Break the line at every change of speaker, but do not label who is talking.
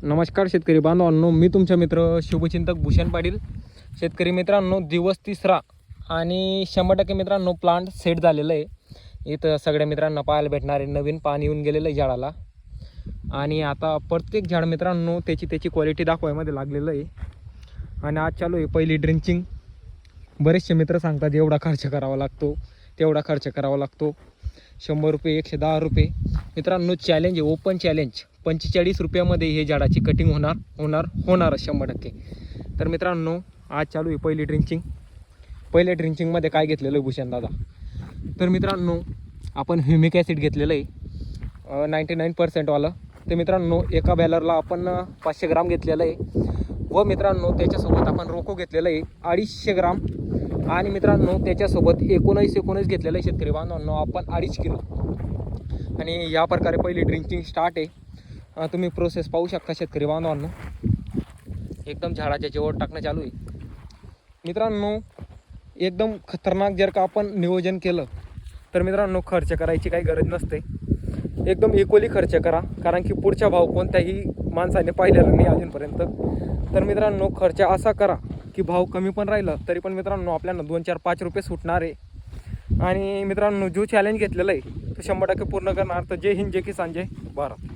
नमस्कार शेतकरी बांधवांनो, मी तुमचा मित्र शुभचिंतक भूषण पाटील. शेतकरी मित्रांनो, दिवस तिसरा आणि 100% मित्रांनो प्लांट सेट झालेलं आहे. इथं सगळ्या मित्रांना पाहायला भेटणार आहे. नवीन पाणी येऊन गेलेलं आहे झाडाला आणि आता प्रत्येक झाड मित्रांनो त्याची क्वालिटी दाखवायमध्ये लागलेलं आहे. आणि आज चालू आहे पहिली ड्रिंचिंग. बरेचसे मित्र सांगतात एवढा खर्च करावा लागतो, तेवढा खर्च करावा लागतो, 100 रुपये 110 रुपये. मित्रांनो चॅलेंज आहे, ओपन चॅलेंज. 45 रुपयामध्ये हे झाडाची कटिंग होणार 100%. तर मित्रांनो आज चालू आहे पहिली ड्रिंचिंग. पहिल्या ड्रिंचिंगमध्ये काय घेतलेलं आहे भूषण दादा? तर मित्रांनो आपण ह्युमिक ॲसिड घेतलेलं आहे 99% वालं. तर मित्रांनो एका बॅलरला आपण 500 ग्राम घेतलेलं आहे. व मित्रांनो त्याच्यासोबत आपण रोको घेतलेलं आहे 250 ग्राम. आणि मित्रांनो त्याच्यासोबत 19 घेतलेलं आहे शेतकरी बांधवांनो आपण 2.5 किलो. आणि या प्रकारे पहिली ड्रिंचिंग स्टार्ट आहे. तुम्ही प्रोसेस पाहू शकता शेतकरी बांधवांनो. एकदम झाडाच्या जेवढ टाकणं चालू आहे मित्रांनो. एकदम खतरनाक जर का आपण नियोजन केलं तर मित्रांनो खर्च करायची काही गरज नसते. एकदम इक्वली खर्च करा, कारण की पुढचा भाव कोणत्याही माणसाने पाहिलेला नाही अजूनपर्यंत. तर मित्रांनो खर्च असा करा की भाव कमी पण राहिला तरी पण मित्रांनो आपल्याला 2, 4, 5 रुपये सुटणार आहे. आणि मित्रांनो जो चॅलेंज घेतलेला आहे तो 100% पूर्ण करणार. तर जय हिंद, जय किसान, जय भारत.